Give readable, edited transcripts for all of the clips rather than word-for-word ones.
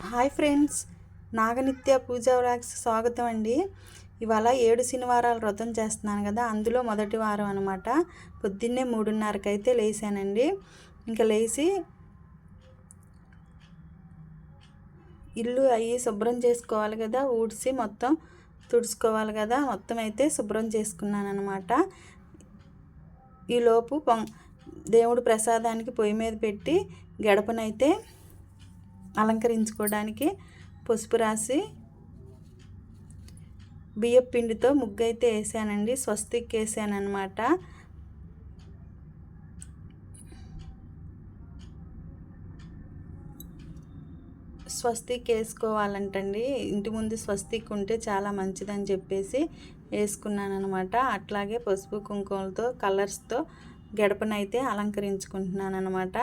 Hi friends, నాగనిత్య పూజా vlogs స్వాగతం అండి. ఇవాళ 7 శనివారాలు వ్రతం చేస్తున్నాను కదా, అందులో మొదటి వారం అనమాట. పొద్దున్నే 3:30కి అయితే లేసానండి. ఇంకా లేచి ఇల్లు శుభ్రం చేసుకోవాలి కదా, ఊడ్చి మొత్తం తుడుచుకోవాలి కదా. మొత్తం అయితే శుభ్రం చేసుకున్నాను అనమాట. ఈలోపు దేవుడు ప్రసాదానికి పొయ్యి మీద పెట్టి గడపనైతే అలంకరించుకోవడానికి పసుపు రాసి బియ్యపు పిండితో ముగ్గు అయితే వేసానండి. స్వస్తిక్ వేసాను అనమాట. స్వస్తిక్ వేసుకోవాలంటండి, ఇంటి ముందు స్వస్తిక్ ఉంటే చాలా మంచిదని చెప్పేసి వేసుకున్నాను అనమాట. అట్లాగే పసుపు కుంకుమలతో కలర్స్తో గడపనైతే అలంకరించుకుంటున్నాను అనమాట.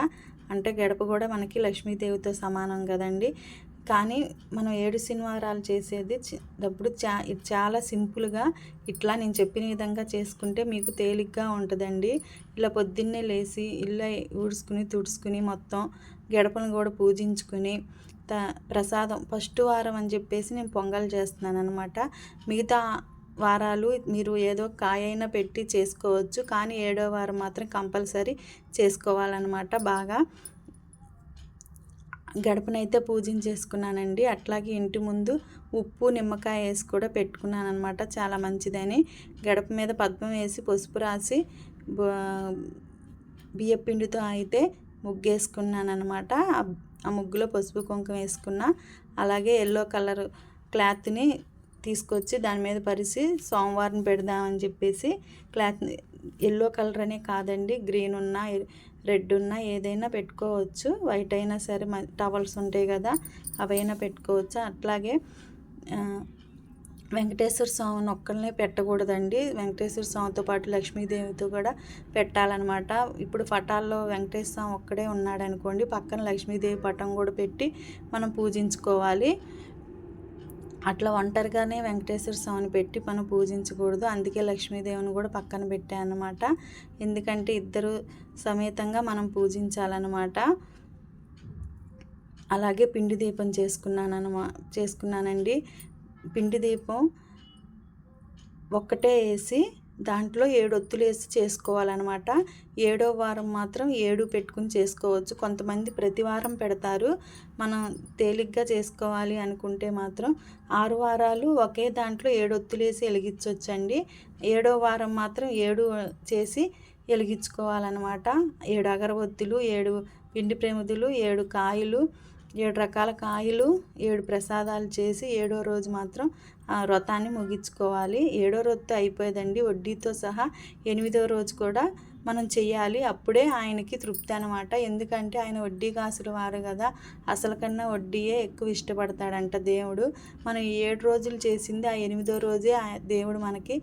అంటే గడప కూడా మనకి లక్ష్మీదేవితో సమానం కదండి. కానీ మనం 7 శనివారాలు చేసేది అప్పుడు చాలా సింపుల్గా ఇట్లా నేను చెప్పిన విధంగా చేసుకుంటే మీకు తేలిగ్గా ఉంటుందండి. ఇలా పొద్దున్నే లేచి ఇల్లు ఊడ్చుకుని తుడుచుకుని మొత్తం గడపను కూడా పూజించుకుని ప్రసాదం ఫస్ట్ వారం అని చెప్పేసి నేను పొంగల్ చేస్తున్నాను అనమాట. మిగతా వారాలు మీరు ఏదో కాయైనా పెట్టి చేసుకోవచ్చు, కానీ 7వ వారం మాత్రం కంపల్సరీ చేసుకోవాలన్నమాట. బాగా గడపనైతే పూజించేసుకున్నానండి. అట్లాగే ఇంటి ముందు ఉప్పు నిమ్మకాయ వేసి కూడా పెట్టుకున్నాను అనమాట, చాలా మంచిదని. గడప మీద పద్మం వేసి పసుపు రాసి బియ్య పిండితో అయితే ముగ్గేసుకున్నాను అనమాట. ఆ ముగ్గులో పసుపు కుంకుమ వేసుకున్నా. అలాగే ఎల్లో కలర్ క్లాత్ని తీసుకొచ్చి దాని మీద పరిచి సోమవారం పెడదామని చెప్పేసి క్లాత్ ఎల్లో కలర్ అనే కాదండి, గ్రీన్ ఉన్నా రెడ్ ఉన్నా ఏదైనా పెట్టుకోవచ్చు. వైట్ అయినా సరే, టవల్స్ ఉంటాయి కదా అవైనా పెట్టుకోవచ్చు. అట్లాగే వెంకటేశ్వర స్వామిని ఒక్కరినే పెట్టకూడదండి, వెంకటేశ్వర స్వామితో పాటు లక్ష్మీదేవితో కూడా పెట్టాలన్నమాట. ఇప్పుడు పటాల్లో వెంకటేశ్వర స్వామి ఒక్కడే ఉన్నాడు అనుకోండి, పక్కన లక్ష్మీదేవి పటం కూడా పెట్టి మనం పూజించుకోవాలి. అట్లా ఒంటరిగానే వెంకటేశ్వర స్వామిని పెట్టి మనం పూజించకూడదు. అందుకే లక్ష్మీదేవిని కూడా పక్కన పెట్టాను అన్నమాట. ఎందుకంటే ఇద్దరు సమేతంగా మనం పూజించాలన్నమాట. అలాగే పిండి దీపం చేసుకున్నానండి. పిండి దీపం ఒక్కటే వేసి దాంట్లో 7 ఒత్తులు వేసి చేసుకోవాలన్నమాట. 7వ వారం మాత్రం 7 పెట్టుకుని చేసుకోవచ్చు. కొంతమంది ప్రతి వారం పెడతారు. మనం తేలిగ్గా చేసుకోవాలి అనుకుంటే మాత్రం 6 వారాలు ఒకే దాంట్లో 7 ఒత్తులు వేసి వెలిగించవచ్చండి. 7వ వారం మాత్రం 7 చేసి వెలిగించుకోవాలన్నమాట. 7 అగరబత్తులు, 7 పిండి ప్రమిదలు, 7 కాయలు, 7 రకాల కాయలు, 7 ప్రసాదాలు చేసి 7వ రోజు మాత్రం వ్రతాన్ని ముగించుకోవాలి. 7వ రొత్తు అయిపోయేదండి వడ్డీతో సహా. 8వ రోజు కూడా మనం చెయ్యాలి, అప్పుడే ఆయనకి తృప్తి అనమాట. ఎందుకంటే ఆయన వడ్డీ కాసులు వారు కదా, అసలు కన్నా వడ్డీయే ఎక్కువ ఇష్టపడతాడంట దేవుడు. మనం 7 రోజులు చేసింది ఆ 8వ రోజే దేవుడు మనకి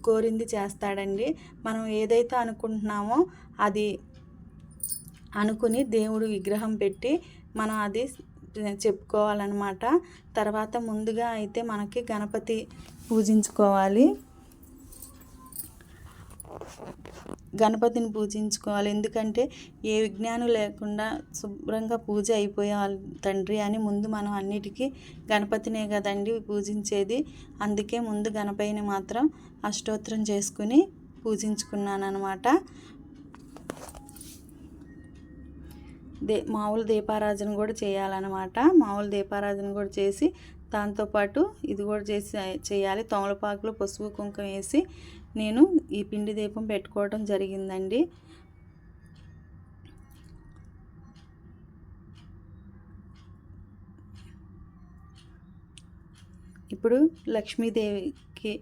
కోరింది చేస్తాడండి. మనం ఏదైతే అనుకుంటున్నామో అది అనుకుని దేవుడు విగ్రహం పెట్టి మనం అది చెప్పుకోవాలన్నమాట. తర్వాత ముందుగా అయితే మనకి గణపతి పూజించుకోవాలి. గణపతిని పూజించుకోవాలి, ఎందుకంటే ఏ విజ్ఞానం లేకుండా శుభ్రంగా పూజ అయిపోయాలి తండ్రి అని ముందు మనం అన్నిటికీ గణపతినే కదండి పూజించేది. అందుకే ముందు గణపతిని మాత్రం అష్టోత్తరం చేసుకుని పూజించుకున్నాను అనమాట. మామూలు దీపారాధన కూడా చేయాలన్నమాట. మామూలు దీపారాధన కూడా చేసి దాంతోపాటు ఇది కూడా చేయాలి. తమలపాకులో పసుపు కుంకుమ వేసి నేను ఈ పిండి దీపం పెట్టుకోవడం జరిగిందండి. ఇప్పుడు లక్ష్మీదేవికి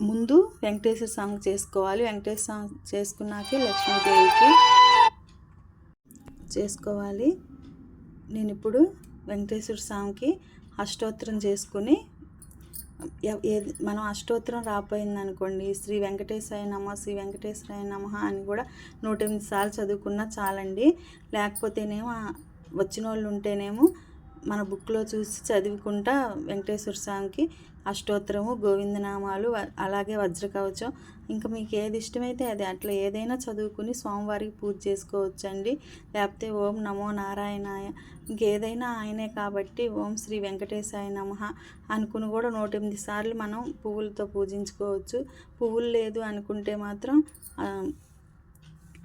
ముందు వెంకటేశ్వర స్వామి చేసుకోవాలి. వెంకటేశ్వర స్వామి చేసుకున్నాకే లక్ష్మీదేవికి చేసుకోవాలి. నేను ఇప్పుడు వెంకటేశ్వర స్వామికి అష్టోత్తరం చేసుకుని, మనం అష్టోత్తరం రాపోయింది అనుకోండి, శ్రీ వెంకటేశాయ నమ, శ్రీ వెంకటేశ్వరాయ నమ అని కూడా 108 సార్లు చదువుకున్నా చాలండి. లేకపోతేనేమో వచ్చిన వాళ్ళు ఉంటేనేమో మన బుక్లో చూసి చదువుకుంటా వెంకటేశ్వర స్వామికి అష్టోత్తరము, గోవిందనామాలు, అలాగే వజ్రకవచం, ఇంకా మీకు ఏది ఇష్టమైతే అది అట్లా ఏదైనా చదువుకుని స్వామివారికి పూజ చేసుకోవచ్చండి. లేకపోతే ఓం నమో నారాయణాయ, ఇంకేదైనా ఆయనే కాబట్టి ఓం శ్రీ వెంకటేశాయ నమః అనుకుని కూడా 108 సార్లు మనం పువ్వులతో పూజించుకోవచ్చు. పువ్వులు లేదు అనుకుంటే మాత్రం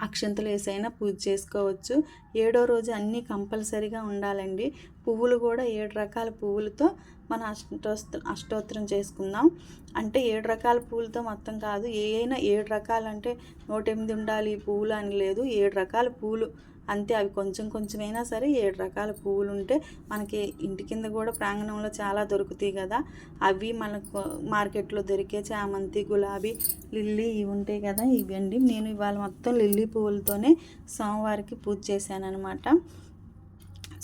అక్షంతలు వేసైనా పూజ చేసుకోవచ్చు. 7వ రోజు అన్నీ కంపల్సరీగా ఉండాలండి. పువ్వులు కూడా 7 రకాల పువ్వులతో మన అష్టోత్తరం చేసుకుందాం. అంటే 7 రకాల పువ్వులతో మొత్తం కాదు, అయినా 7 రకాలంటే 108 ఉండాలి పువ్వులు అని లేదు. 7 రకాల పువ్వులు అంతే. అవి కొంచెం కొంచెమైనా సరే 7 రకాల పువ్వులు ఉంటే మనకి ఇంటి కింద కూడా ప్రాంగణంలో చాలా దొరుకుతాయి కదా, అవి మనకు మార్కెట్లో దొరికే చామంతి, గులాబీ, లిల్లీ ఇవి ఉంటాయి కదా, ఇవండి. నేను ఇవాళ మొత్తం లిల్లీ పువ్వులతోనే స్వామివారికి పూజ చేశాను అనమాట.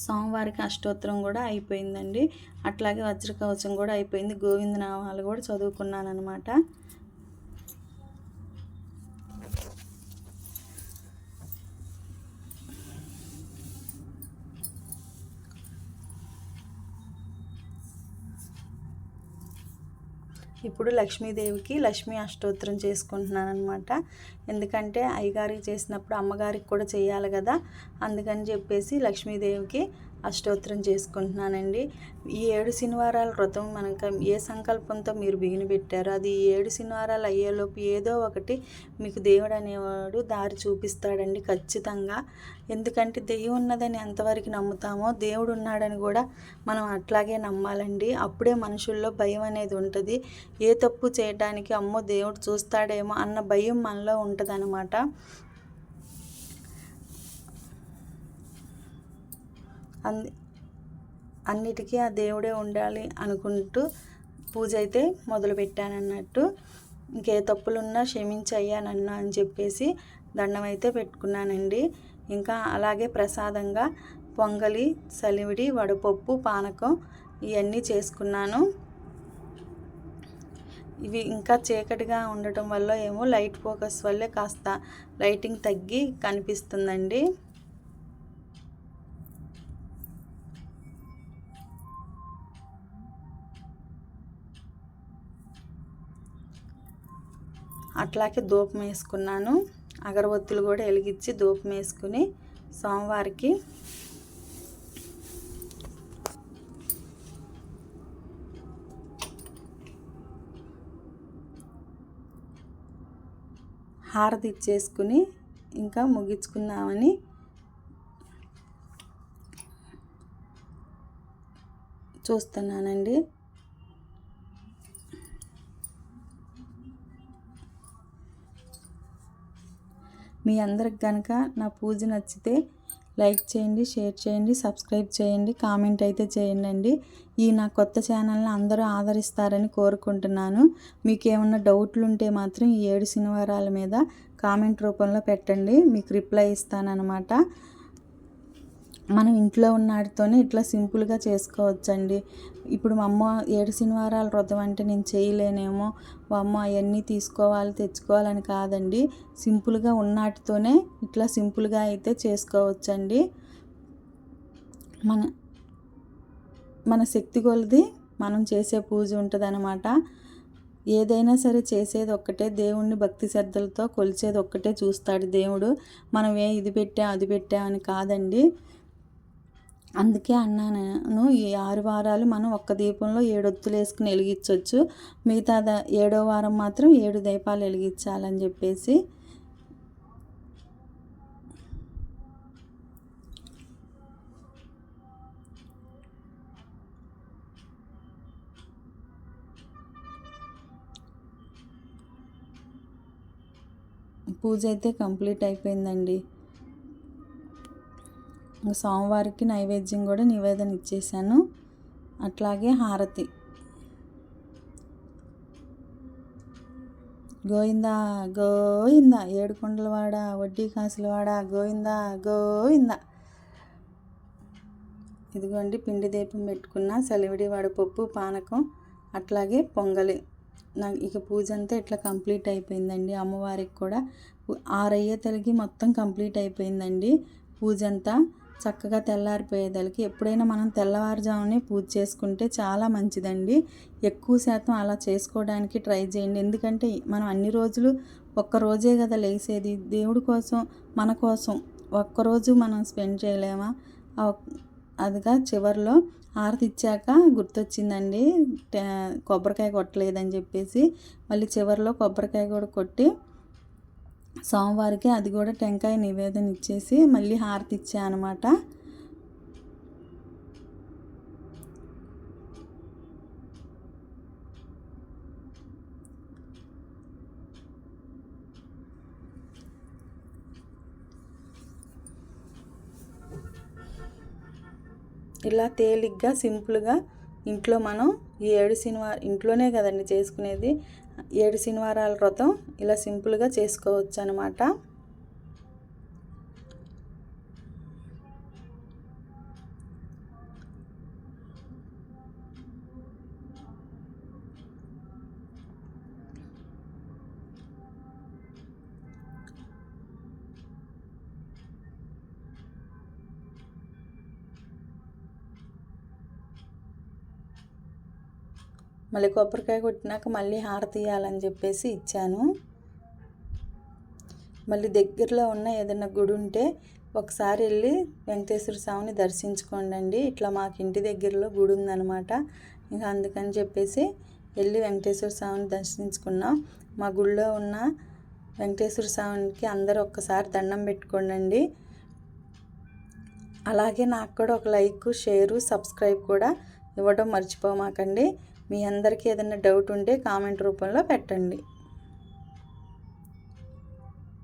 స్వామివారికి అష్టోత్తరం కూడా అయిపోయిందండి. అట్లాగే వజ్రకవచం కూడా అయిపోయింది. గోవిందనామాలు కూడా చదువుకున్నాను అనమాట. ఇప్పుడు లక్ష్మీదేవికి లక్ష్మీ అష్టోత్తరం చేసుకుంటున్నాను అనమాట. ఎందుకంటే అయ్యగారికి చేసినప్పుడు అమ్మగారికి కూడా చేయాలి కదా, అందుకని చెప్పేసి లక్ష్మీదేవికి అష్టోత్తరం చేసుకుంటున్నానండి. ఈ 7 శనివారాల వ్రతం మనకు ఏ సంకల్పంతో మీరు బిగిన పెట్టారో అది 7 శనివారాలు అయ్యేలోపు ఏదో ఒకటి మీకు దేవుడు అనేవాడు దారి చూపిస్తాడండి ఖచ్చితంగా. ఎందుకంటే దెయ్యం ఉన్నదని ఎంతవరకు నమ్ముతామో దేవుడు ఉన్నాడని కూడా మనం అట్లాగే నమ్మాలండి. అప్పుడే మనుషుల్లో భయం అనేది ఉంటుంది. ఏ తప్పు చేయడానికి అమ్మో దేవుడు చూస్తాడేమో అన్న భయం మనలో ఉంటుందన్నమాట. అన్నిటికీ ఆ దేవుడే ఉండాలి అనుకుంటూ పూజ అయితే మొదలుపెట్టానన్నట్టు. ఇంకే తప్పులున్నా క్షమించయ్యా నన్ను అని చెప్పేసి దండం అయితే పెట్టుకున్నానండి. ఇంకా అలాగే ప్రసాదంగా పొంగలి, సలివిడి, వడపప్పు, పానకం ఇవన్నీ చేసుకున్నాను. ఇవి ఇంకా చీకటిగా ఉండటం వల్ల ఏమో లైట్ ఫోకస్ వల్లే కాస్త లైటింగ్ తగ్గి కనిపిస్తుందండి. అట్లాగే ధూపం వేసుకున్నాను. అగరబత్తులు కూడా వెలిగించి ధూపం వేసుకుని స్వామివారికి హారతి ఇచ్చేసుకుని ఇంకా ముగించుకుందామని చూస్తున్నానండి. మీ అందరికి కనుక నా పూజ నచ్చితే లైక్ చేయండి, షేర్ చేయండి, సబ్స్క్రైబ్ చేయండి, కామెంట్ అయితే చేయండి. ఈ నా కొత్త ఛానల్ని అందరూ ఆదరిస్తారని కోరుకుంటున్నాను. మీకు ఏమన్నా డౌట్లు ఉంటే మాత్రం ఈ 7 శనివారాల మీద కామెంట్ రూపంలో పెట్టండి, మీకు రిప్లై ఇస్తానన్నమాట. మనం ఇంట్లో ఉన్న వాటితోనే ఇట్లా సింపుల్గా చేసుకోవచ్చండి. ఇప్పుడు మా అమ్మ 7 శనివారాల వ్రతం అంటే నేను చేయలేనేమో, అమ్మ అవన్నీ తీసుకోవాలి తెచ్చుకోవాలని కాదండి. సింపుల్గా ఉన్నటితోనే ఇట్లా సింపుల్గా అయితే చేసుకోవచ్చండి. మన శక్తి కొలది మనం చేసే పూజ ఉంటుందన్నమాట. ఏదైనా సరే చేసేది ఒక్కటే, దేవుణ్ణి భక్తి శ్రద్ధలతో కొలిచేది ఒక్కటే చూస్తాడు దేవుడు. మనం ఇది పెట్టాం అది పెట్టాం అని కాదండి. అందుకే అన్నాను, ఈ 6 వారాలు మనం ఒక్క దీపంలో 7 ఒత్తులు వేసుకుని వెలిగించవచ్చు. మిగతా 7వ వారం మాత్రం 7 దీపాలు వెలిగించాలని చెప్పేసి. పూజ అయితే కంప్లీట్ అయిపోయిందండి. స్వామివారికి నైవేద్యం కూడా నివేదన ఇచ్చేసాను. అట్లాగే హారతి. గోవిందా గోవిందా, ఏడుకొండలవాడ, వడ్డీ కాసులవాడ, గోవిందా గోవిందా. ఇదిగోండి పిండి దీపం పెట్టుకున్న, సలివిడి, వడపప్పు, పానకం, అట్లాగే పొంగలి. నాకు ఇక పూజ అంతా ఇట్లా కంప్లీట్ అయిపోయిందండి. అమ్మవారికి కూడా 6 అయ్యేతలకి మొత్తం కంప్లీట్ అయిపోయిందండి పూజ అంతా. చక్కగా తెల్లారిపోయేదానికి. ఎప్పుడైనా మనం తెల్లవారుజామునే పూజ చేసుకుంటే చాలా మంచిదండి. ఎక్కువ శాతం అలా చేసుకోవడానికి ట్రై చేయండి. ఎందుకంటే మనం అన్ని రోజులు ఒక్కరోజే కదా లేసేది. దేవుడి కోసం, మన కోసం ఒక్కరోజు మనం స్పెండ్ చేయలేమా? అదిగా చివరిలో హారతి ఇచ్చాక గుర్తొచ్చిందండి, కొబ్బరికాయ కొట్టలేదని చెప్పేసి మళ్ళీ చివరిలో కొబ్బరికాయ కూడా కొట్టి స్వామివారికి అది కూడా టెంకాయ నివేదన ఇచ్చేసి మళ్ళీ హారతి ఇచ్చా అనమాట. ఇలా తేలిగ్గా సింపుల్గా ఇంట్లో మనం ఈ 7 శనివారం ఇంట్లోనే కదండి చేసుకునేది. 7 శనివారాల వ్రతం ఇలా సింపుల్గా చేసుకోవచ్చు అనమాట. మళ్ళీ కొబ్బరికాయ కొట్టినాక మళ్ళీ హారతి ఇవ్వాలని చెప్పేసి ఇచ్చాను. మళ్ళీ దగ్గరలో ఉన్న ఏదైనా గుడి ఉంటే ఒకసారి వెళ్ళి వెంకటేశ్వర స్వామిని దర్శించుకోండి. ఇట్లా మాకు ఇంటి దగ్గరలో గుడి ఉందన్నమాట. ఇంకా అందుకని చెప్పేసి వెళ్ళి వెంకటేశ్వర స్వామిని దర్శించుకున్నాం. మా గుడిలో ఉన్న వెంకటేశ్వర స్వామికి అందరూ ఒక్కసారి దండం పెట్టుకోండి. అలాగే నాకు కూడా ఒక లైక్, షేరు, సబ్స్క్రైబ్ కూడా ఇవ్వడం మర్చిపోమాకండి. మీ అందరికీ ఏదైనా డౌట్ ఉంటే కామెంట్ రూపంలో పెట్టండి.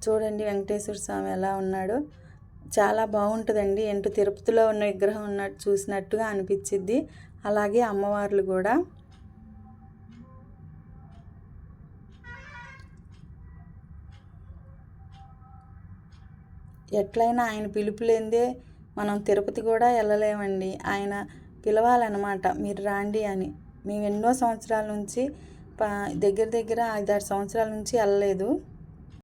చూడండి వెంకటేశ్వర స్వామి ఎలా ఉన్నాడో, చాలా బాగుంటుందండి. ఎంటు తిరుపతిలో ఉన్న విగ్రహం ఉన్నట్టు చూసినట్టుగా అనిపించిద్ది. అలాగే అమ్మవార్లు కూడా. ఎట్లయినా ఆయన పిలుపు లేనిదే మనం తిరుపతి కూడా వెళ్ళలేమండి. ఆయన పిలవాలన్నమాట, మీరు రాండి అని. మేము ఎన్నో సంవత్సరాల నుంచి దగ్గర 5-6 సంవత్సరాల నుంచి వెళ్ళలేదు.